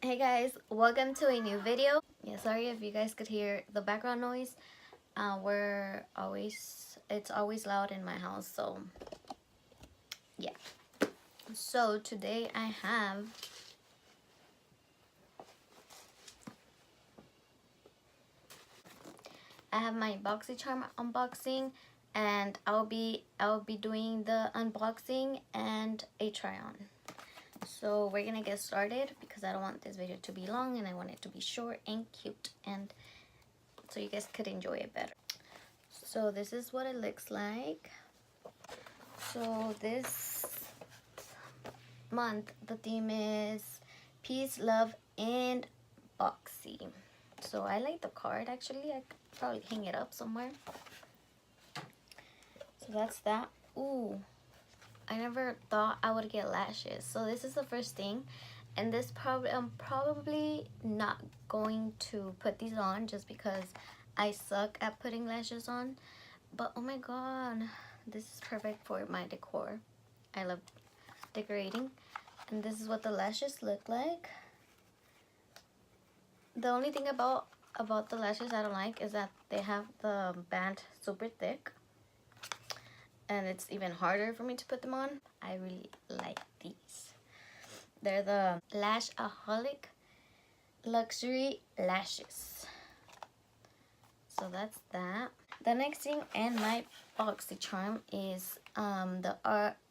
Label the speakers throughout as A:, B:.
A: Hey guys, welcome to a new video. Yeah, sorry if you guys could hear the background noise. It's always loud in my house, so yeah. So today I have my Boxy charm unboxing, and I'll be doing the unboxing and a try on. So we're gonna get started because I don't want this video to be long and I want it to be short and cute, and so you guys could enjoy it better. So this is what it looks like. So this month the theme is peace, love, and Boxy. So I like the card. Actually, I could probably hang it up somewhere. So that's that. Ooh, I never thought I would get lashes. So this is the first thing, and I'm probably not going to put these on just because I suck at putting lashes on. But oh my god, this is perfect for my decor. I love decorating. And this is what the lashes look like. The only thing about the lashes I don't like is that they have the band super thick, and it's even harder for me to put them on. I really like these. They're the Lashaholic Luxury Lashes. So that's that. The next thing in my Boxy charm is the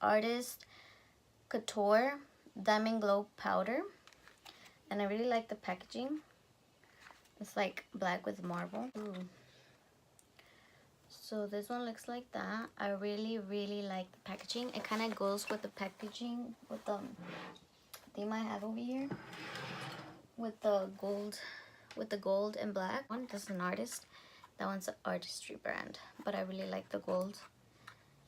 A: Artist Couture Diamond Glow Powder, and I really like the packaging. It's like black with marble. Ooh. So this one looks like that. I really like the packaging. It kind of goes with the packaging with the theme I have over here with the gold and black one. This is an artist. That one's an artistry brand, but I really like the gold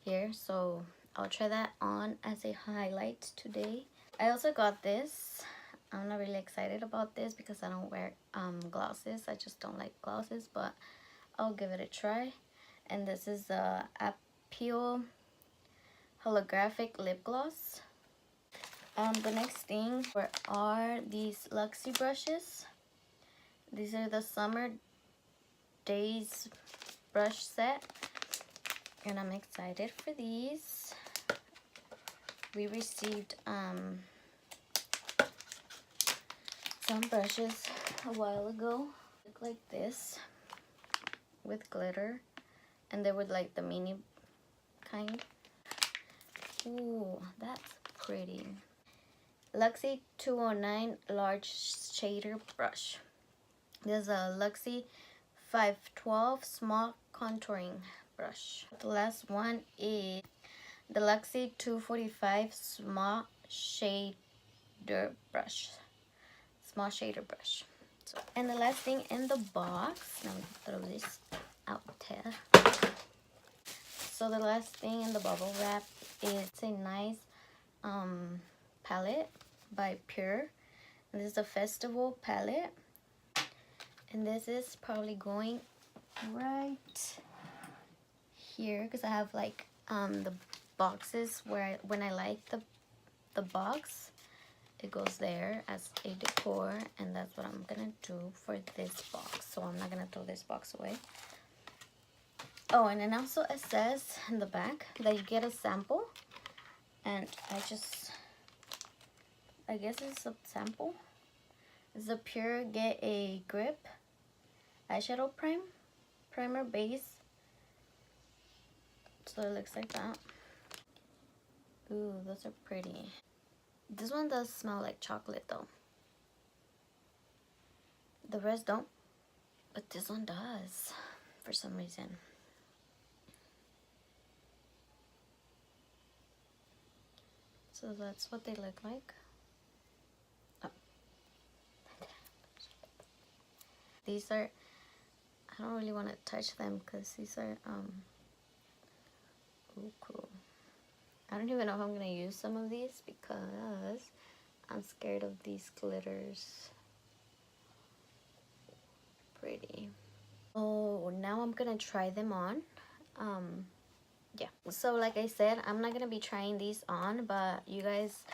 A: here, so I'll try that on as a highlight today. I also got this. I'm not really excited about this because I don't wear glosses. I just don't like glosses, but I'll give it a try. And this is the Appeal Holographic Lip Gloss. The next thing are these Luxy brushes. These are the Summer Days brush set, and I'm excited for these. We received some brushes a while ago. Look like this with glitter, and they were like the mini kind. Ooh, that's pretty. Luxy 209 large shader brush. There's a Luxy 512 small contouring brush. The last one is the Luxy 245 small shader brush. Small shader brush. So, and the last thing in the box, let me throw this out there. So the last thing in the bubble wrap is a nice palette by Pure. And this is a festival palette, and this is probably going right here because I have like the boxes where when I like the box, it goes there as a decor, and that's what I'm gonna do for this box. So I'm not gonna throw this box away. Oh, and then also it says in the back that you get a sample, and I guess it's a sample. It's a Pure Get a Grip eyeshadow primer base. So it looks like that. Ooh, those are pretty. This one does smell like chocolate though. The rest don't, but this one does for some reason. So that's what they look like. Oh. These are, I don't really want to touch them because these are ooh, cool. I don't even know if I'm gonna use some of these because I'm scared of these glitters. Pretty. Oh, now I'm gonna try them on. Yeah, so like I said, I'm not gonna be trying these on, but you guys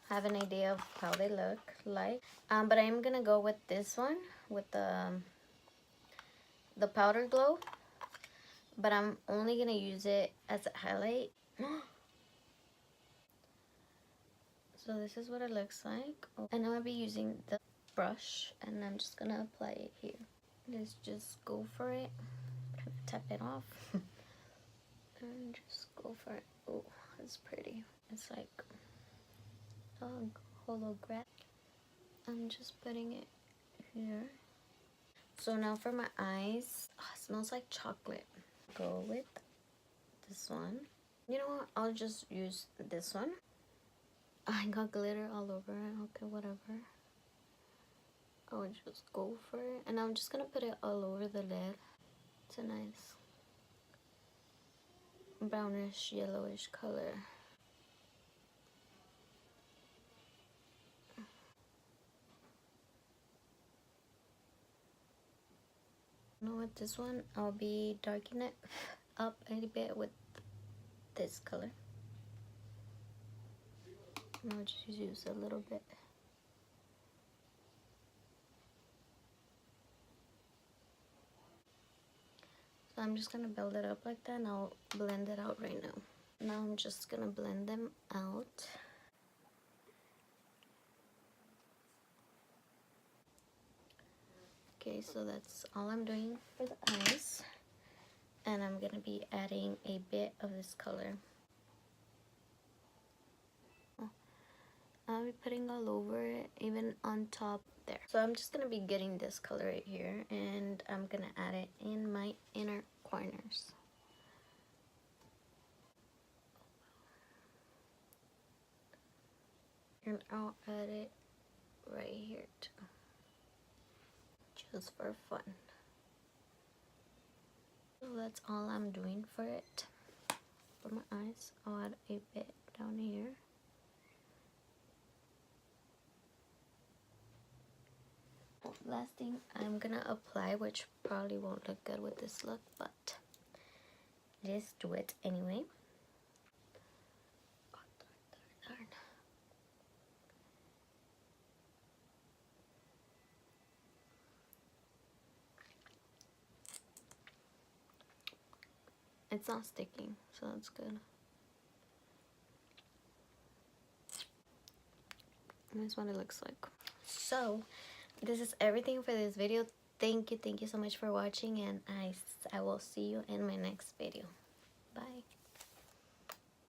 A: have an idea of how they look like. But I'm gonna go with this one with the powder glow. But I'm only gonna use it as a highlight. So this is what it looks like. And I'm gonna be using the brush, and I'm just gonna apply it here. Let's just go for it. Tap it off. And just go for it. Oh, it's pretty. It's like a holograph. I'm just putting it here. So now for my eyes. Oh, it smells like chocolate. Go with this one. You know what? I'll just use this one. I got glitter all over it. Okay, whatever. I'll just go for it. And I'm just gonna put it all over the lid. It's a nice brownish yellowish color. You know what, this one I'll be darkening it up a little bit with this color. And I'll just use a little bit. So I'm just gonna build it up like that, and I'll blend it out right now. Now I'm just gonna blend them out. Okay, so that's all I'm doing for the eyes. And I'm gonna be adding a bit of this color. I'll be putting all over it, even on top there. So I'm just gonna be getting this color right here, and I'm gonna add it in my inner corners. And I'll add it right here too, just for fun. So that's all I'm doing for it. For my eyes, I'll add a bit down here. Last thing I'm gonna apply, which probably won't look good with this look, but let's do it anyway. Oh, darn. It's not sticking, so that's good. And that's what it looks like. So this is everything for this video. Thank you so much for watching, and I will see you in my next video. Bye.